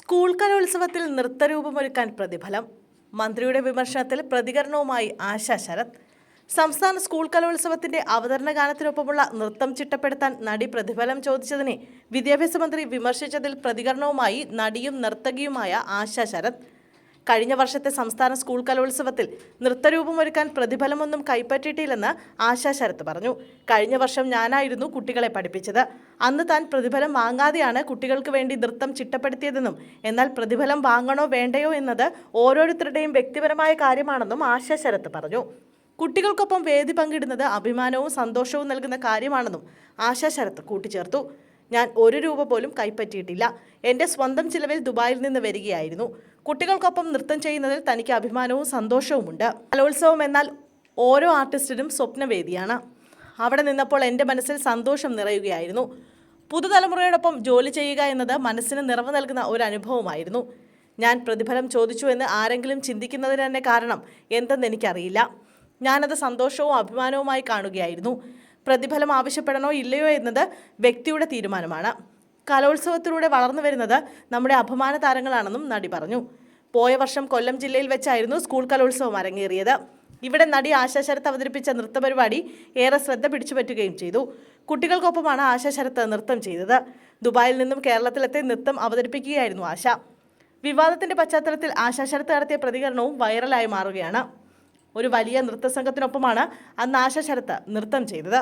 School കലോത്സവത്തിൽ നൃത്തരൂപമൊരുക്കാൻ പ്രതിഫലം. മന്ത്രിയുടെ വിമർശനത്തിൽ പ്രതികരണവുമായി ആശാ ശരത്. സംസ്ഥാന സ്കൂൾ കലോത്സവത്തിന്റെ അവതരണ ഗാനത്തിനൊപ്പമുള്ള നൃത്തം ചിട്ടപ്പെടുത്താൻ നടി പ്രതിഫലം ചോദിച്ചതിനെ വിദ്യാഭ്യാസ മന്ത്രി വിമർശിച്ചതിൽ പ്രതികരണവുമായി നടിയും നർത്തകിയുമായ ആശാ ശരത്. കഴിഞ്ഞ വർഷത്തെ സംസ്ഥാന സ്കൂൾ കലോത്സവത്തിൽ നൃത്തരൂപമൊരുക്കാൻ പ്രതിഫലമൊന്നും കൈപ്പറ്റിയിട്ടില്ലെന്ന് ആശാ ശരത് പറഞ്ഞു. കഴിഞ്ഞ വർഷം ഞാനായിരുന്നു കുട്ടികളെ പഠിപ്പിച്ചത്. അന്ന് താൻ പ്രതിഫലം വാങ്ങാതെയാണ് കുട്ടികൾക്ക് വേണ്ടി നൃത്തം ചിട്ടപ്പെടുത്തിയതെന്നും എന്നാൽ പ്രതിഫലം വാങ്ങണോ വേണ്ടയോ എന്നത് ഓരോരുത്തരുടെയും വ്യക്തിപരമായ കാര്യമാണെന്നും ആശാ ശരത് പറഞ്ഞു. കുട്ടികൾക്കൊപ്പം വേദി പങ്കിടുന്നത് അഭിമാനവും സന്തോഷവും നൽകുന്ന കാര്യമാണെന്നും ആശാ ശരത് കൂട്ടിച്ചേർത്തു. ഞാൻ ഒരു രൂപ പോലും കൈപ്പറ്റിയിട്ടില്ല. എൻ്റെ സ്വന്തം ചിലവിൽ ദുബായിൽ നിന്ന് വരികയായിരുന്നു. കുട്ടികൾക്കൊപ്പം നൃത്തം ചെയ്യുന്നതിൽ തനിക്ക് അഭിമാനവും സന്തോഷവുമുണ്ട്. കലോത്സവം എന്നാൽ ഓരോ ആർട്ടിസ്റ്റിനും സ്വപ്നവേദിയാണ്. അവിടെ നിന്നപ്പോൾ എൻ്റെ മനസ്സിൽ സന്തോഷം നിറയുകയായിരുന്നു. പുതുതലമുറയോടൊപ്പം ജോലി ചെയ്യുക എന്നത് മനസ്സിന് നിറവ് നൽകുന്ന ഒരു അനുഭവമായിരുന്നു. ഞാൻ പ്രതിഫലം ചോദിച്ചു എന്ന് ആരെങ്കിലും ചിന്തിക്കുന്നതിന് തന്നെ കാരണം എന്തെന്ന് എനിക്കറിയില്ല. ഞാനത് സന്തോഷവും അഭിമാനവുമായി കാണുകയായിരുന്നു. പ്രതിഫലം ആവശ്യപ്പെടണോ ഇല്ലയോ എന്നത് വ്യക്തിയുടെ തീരുമാനമാണ്. കലോത്സവത്തിലൂടെ വളർന്നു വരുന്നത് നമ്മുടെ അഭിമാന താരങ്ങളാണെന്നും നടി പറഞ്ഞു. പോയ വർഷം കൊല്ലം ജില്ലയിൽ വെച്ചായിരുന്നു സ്കൂൾ കലോത്സവം അരങ്ങേറിയത്. ഇവിടെ നടി ആശാ ശരത് അവതരിപ്പിച്ച നൃത്തപരിപാടി ഏറെ ശ്രദ്ധ പിടിച്ചുപറ്റുകയും ചെയ്തു. കുട്ടികൾക്കൊപ്പമാണ് ആശാ ശരത് നൃത്തം ചെയ്തത്. ദുബായിൽ നിന്നും കേരളത്തിലെത്തി നൃത്തം അവതരിപ്പിക്കുകയായിരുന്നു ആശ. വിവാദത്തിന്റെ പശ്ചാത്തലത്തിൽ ആശാ ശരത് നടത്തിയ പ്രതികരണവും വൈറലായി മാറുകയാണ്. ഒരു വലിയ നൃത്തസംഘത്തിനൊപ്പമാണ് അന്ന് ആശാ ശരത് നൃത്തം ചെയ്തത്.